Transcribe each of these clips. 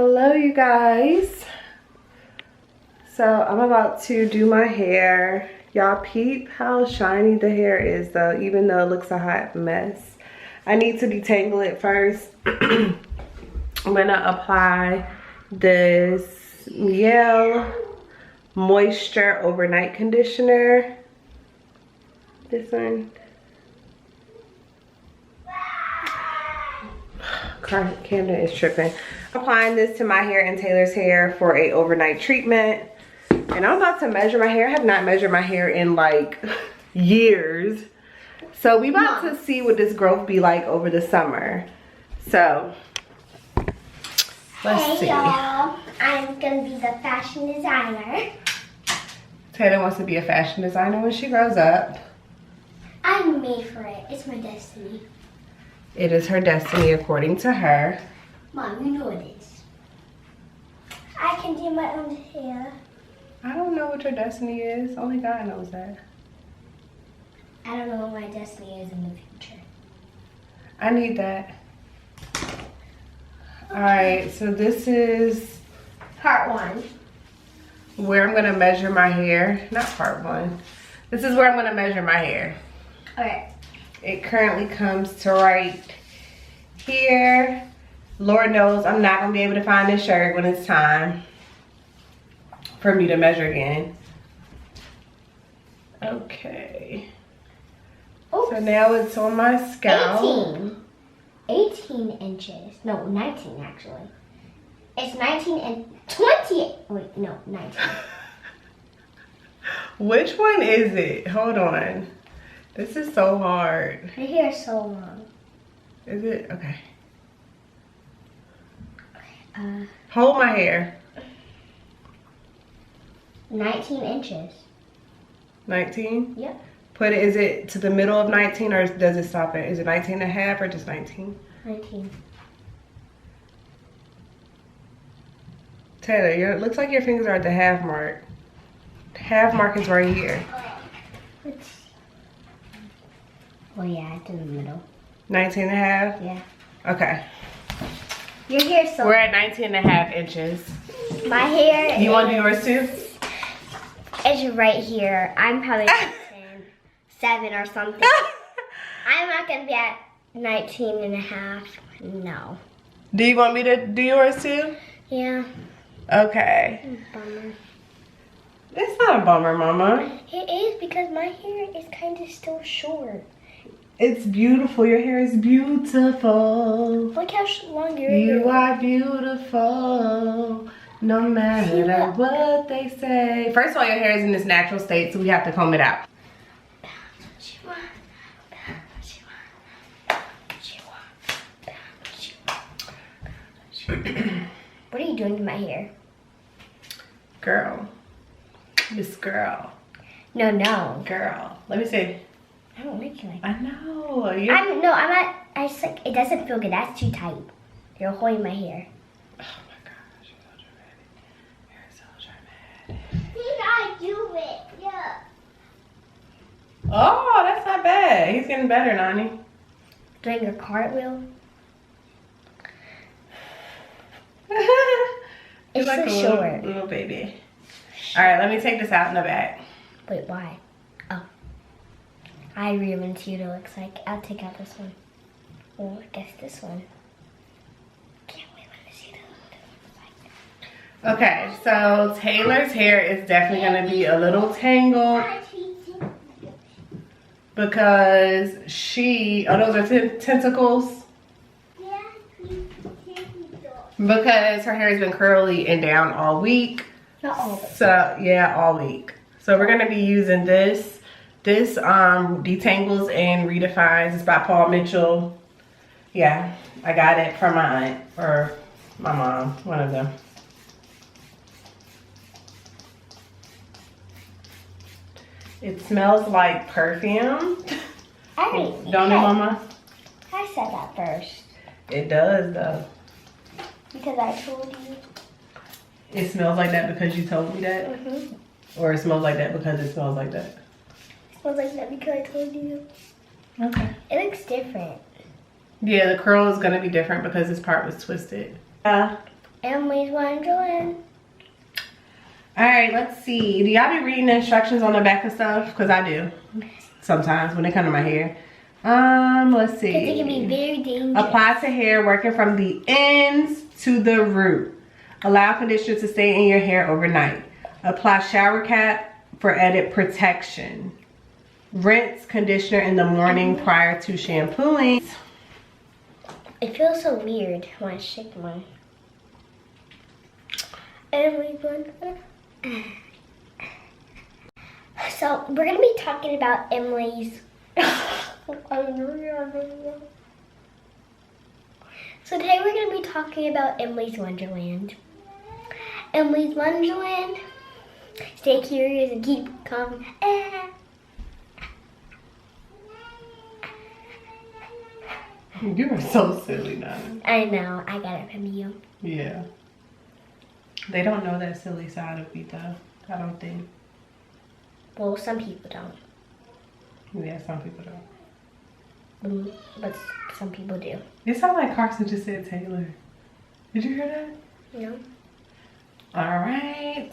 Hello you guys. So I'm about to do my hair. Y'all peep how shiny the hair is though, even though it looks a hot mess. I need to detangle it first. I'm gonna apply this Mielle Moisture Overnight Conditioner. This one. Camden is tripping. I'm applying this to my hair and Taylor's hair for a overnight treatment. And I'm about to measure my hair. I have not measured my hair in like years. So we about to see what this growth be like over the summer. So let's see. Hey y'all, I'm gonna be the fashion designer. Taylor wants to be a fashion designer when she grows up. I'm made for it. It's my destiny. It is her destiny according to her. Mom, you know it is. I can do my own hair. I don't know what your destiny is. Only God knows that. I don't know what my destiny is in the future. I need that. Okay. Alright, so this is Part 1. where I'm gonna measure my hair. Not part 1. This is where I'm gonna measure my hair. Alright. It currently comes to right here. Lord knows I'm not gonna be able to find this shirt when it's time for me to measure again. Okay. Oops. So now it's on my scalp. 18 inches. No, 19 actually. It's 19 and 20. Wait, no, 19. Which one is it? Hold on. This is so hard. My hair is so long. Is it? Okay. Hold my hair. 19 inches. 19? Yep. Put it, is it to the middle of 19 or does it stop at, is it 19 and a half or just 19? 19. Taylor, it looks like your fingers are at the half mark. The half mark is right here. Let's see. Oh yeah, it's in the middle. 19 and a half? Yeah. Okay. Your hair's so... We're at 19 and a half inches. My hair You want to do yours too? It's right here. I'm probably 7 or something. I'm not going to be at 19 and a half. No. Do you want me to do yours too? Yeah. Okay. Bummer. It's not a bummer, Mama. It is because my hair is kind of still short. It's beautiful. Your hair is beautiful. Look how long your hair You is. are beautiful. No matter what they say. First of all, your hair is in this natural state, so we have to comb it out. What are you doing to my hair? Girl. This girl. No, no. Girl. Let me see. I don't like it like that. I know. I'm not. I just like, it doesn't feel good. That's too tight. You're holding my hair. Oh my gosh, you're so dramatic. You're so dramatic. Did I do it? Yeah. Oh, that's not bad. He's getting better, Nani. Doing a cartwheel. He's It's like so a short. little baby. All right, let me take this out in the back. Wait, why? Oh. I really want to see what it looks like. I'll take out this one. Well, I guess this one. Can't wait to see what it looks like. Okay, so Taylor's hair is definitely going to be a little tangled because those are tentacles. Because her hair has been curly and down all week. Not all of it. So, yeah, all week. So we're going to be using this. This detangles and redefines. It's by Paul Mitchell. Yeah, I got it from my aunt or my mom, one of them. It smells like perfume. Don't it, Mama? I said that first. It does, though. Because I told you. It smells like that because you told me that? Mm-hmm. Or it smells like that because it smells like that? It smells like that because I told you. Okay. It looks different. Yeah, the curl is going to be different because this part was twisted. Emily's Wonderland. All right, let's see. Do y'all be reading the instructions on the back of stuff? Because I do sometimes when it comes to my hair. Let's see. Because it can be very dangerous. Apply to hair working from the ends to the root. Allow conditioner to stay in your hair overnight. Apply shower cap for added protection. Rinse conditioner in the morning prior to shampooing. It feels so weird when I shake mine. Emily's Wonderland. So we're gonna be talking about Emily's. So today we're gonna be talking about Emily's Wonderland. Emily's Wonderland. Stay curious and keep calm. You are so silly, Nana. I know. I got it from you. Yeah. They don't know that silly side of me, though. I don't think. Well, some people don't. Yeah, some people don't. But some people do. It sounds like Carson just said Taylor. Did you hear that? No. All right.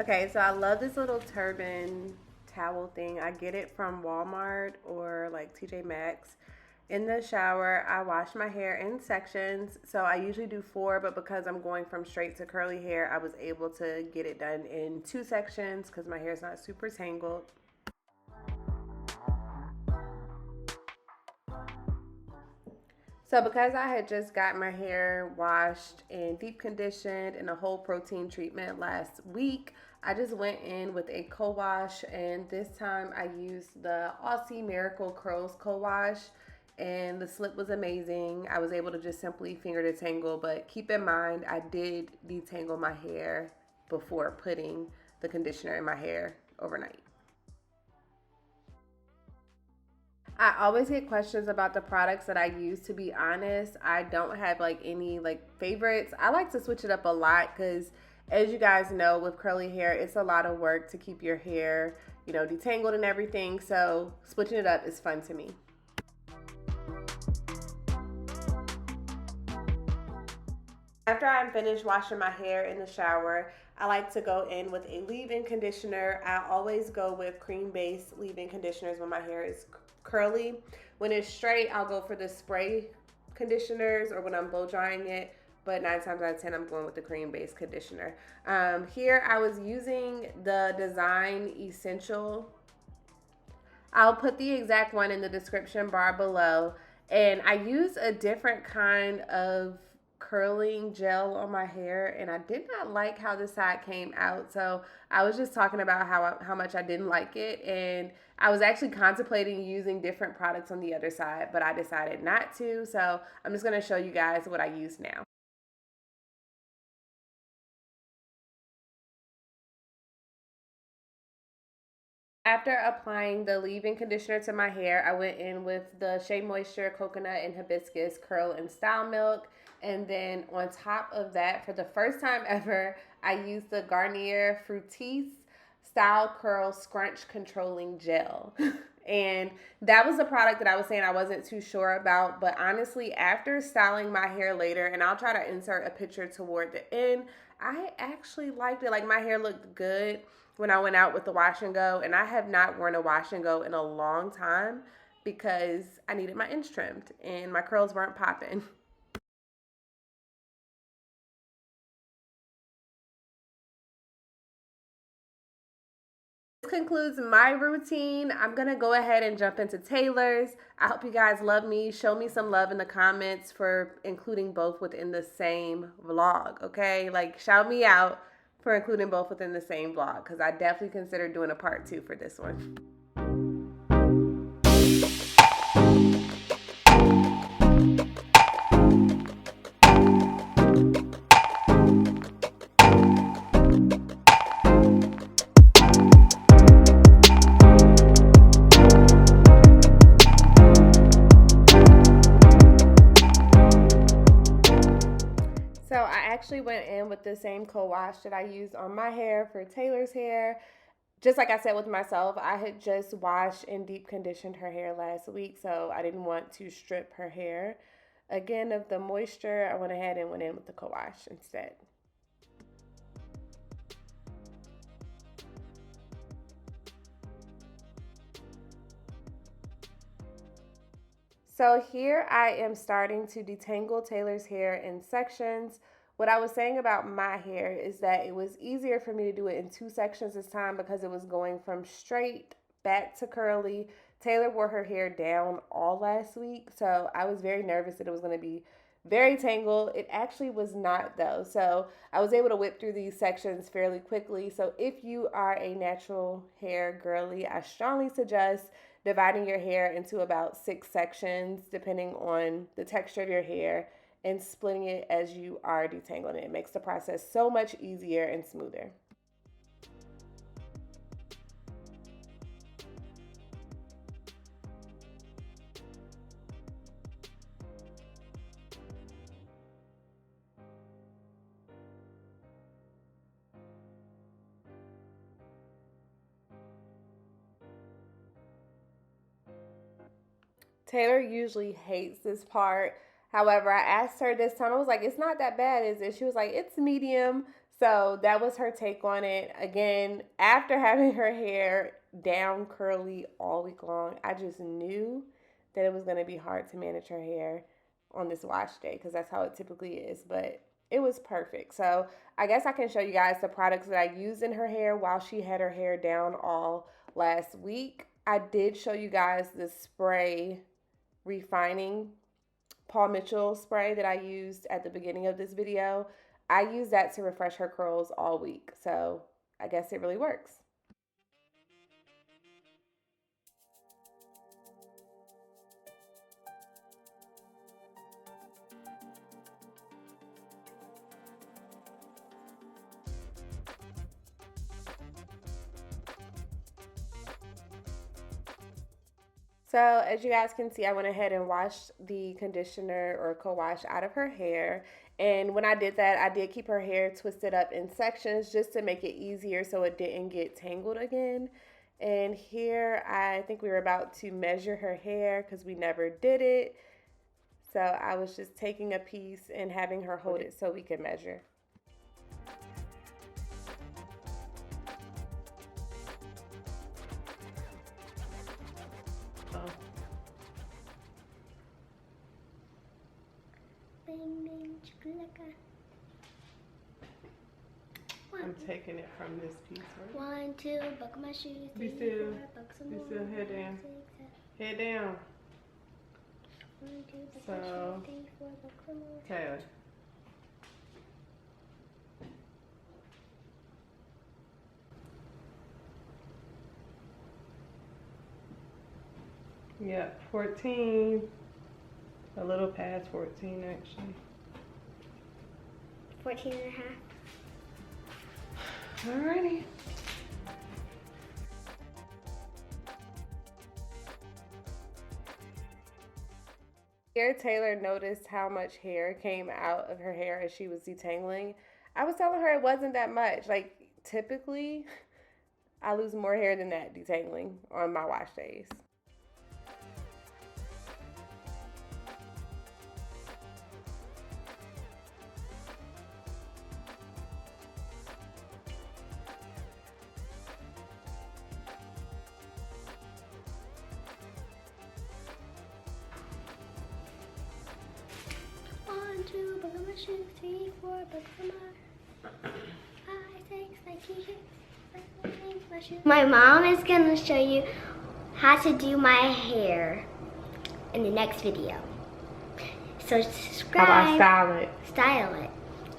Okay, so I love this little turban towel thing. I get it from Walmart or like TJ Maxx. In the shower, I wash my hair in sections. So I usually do 4, but because I'm going from straight to curly hair, I was able to get it done in 2 sections because my hair is not super tangled. So because I had just got my hair washed and deep conditioned and a whole protein treatment last week, I just went in with a co-wash, and this time I used the Aussie Miracle Curls co-wash, and the slip was amazing. I was able to just simply finger detangle, but keep in mind I did detangle my hair before putting the conditioner in my hair overnight. I always get questions about the products that I use. To be honest, I don't have like any like favorites. I like to switch it up a lot because, as you guys know, with curly hair, it's a lot of work to keep your hair, you know, detangled and everything. So switching it up is fun to me. After I'm finished washing my hair in the shower, I like to go in with a leave-in conditioner. I always go with cream-based leave-in conditioners when my hair is curly. When it's straight, I'll go for the spray conditioners or when I'm blow drying it, but 9 times out of 10, I'm going with the cream-based conditioner. Here, I was using the Design Essential. I'll put the exact one in the description bar below. And I use a different kind of curling gel on my hair, and I did not like how the side came out. So I was just talking about how much I didn't like it, and I was actually contemplating using different products on the other side, but I decided not to. So I'm just going to show you guys what I use now. After applying the leave-in conditioner to my hair, I went in with the Shea Moisture Coconut and Hibiscus Curl and Style Milk. And then on top of that, for the first time ever, I used the Garnier Fructis Style Curl Scrunch Controlling Gel. And that was the product that I was saying I wasn't too sure about. But honestly, after styling my hair later, and I'll try to insert a picture toward the end, I actually liked it. Like, my hair looked good when I went out with the wash and go. And I have not worn a wash and go in a long time because I needed my ends trimmed and my curls weren't popping. This concludes my routine. I'm gonna go ahead and jump into Taylor's. I hope you guys love me. Show me some love in the comments for including both within the same vlog, okay? Like, shout me out for including both within the same vlog, because I definitely consider doing a part 2 for this one. So I actually went in with the same co-wash that I used on my hair for Taylor's hair. Just like I said with myself, I had just washed and deep conditioned her hair last week, so I didn't want to strip her hair again of the moisture. I went ahead and went in with the co-wash instead. So here I am starting to detangle Taylor's hair in sections. What I was saying about my hair is that it was easier for me to do it in 2 sections this time because it was going from straight back to curly. Taylor wore her hair down all last week, so I was very nervous that it was going to be very tangled. It actually was not, though. So I was able to whip through these sections fairly quickly. So if you are a natural hair girly, I strongly suggest dividing your hair into about 6 sections depending on the texture of your hair and splitting it as you are detangling it. It makes the process so much easier and smoother. Taylor usually hates this part. However, I asked her this time, I was like, it's not that bad, is it? She was like, it's medium. So that was her take on it. Again, after having her hair down curly all week long, I just knew that it was going to be hard to manage her hair on this wash day because that's how it typically is. But it was perfect. So I guess I can show you guys the products that I used in her hair while she had her hair down all last week. I did show you guys the spray refining Paul Mitchell spray that I used at the beginning of this video. I used that to refresh her curls all week, so I guess it really works. So as you guys can see, I went ahead and washed the conditioner or co-wash out of her hair. And when I did that, I did keep her hair twisted up in sections just to make it easier so it didn't get tangled again. And here, I think we were about to measure her hair because we never did it. So I was just taking a piece and having her hold it so we could measure. Oh. I'm taking it from this piece, right? 1, 2, buckle my shoes. Be still. Be still. Head down. Head down. 1, 2, So, Taylor. Yep, 14. A little past 14, actually. 14 and a half. Alrighty. Here, Taylor noticed how much hair came out of her hair as she was detangling. I was telling her it wasn't that much. Like, typically, I lose more hair than that detangling on my wash days. 2, 3, 4, but some more. 5, 6, 7, 8, 9. My mom is gonna show you how to do my hair in the next video. So subscribe. How about Style it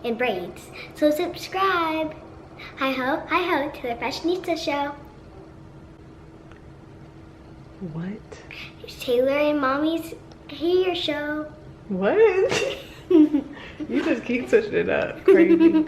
in braids. So subscribe. Hi ho to the Fashionista show. What? It's Taylor and Mommy's hair show. What? You just keep switching it up. Crazy.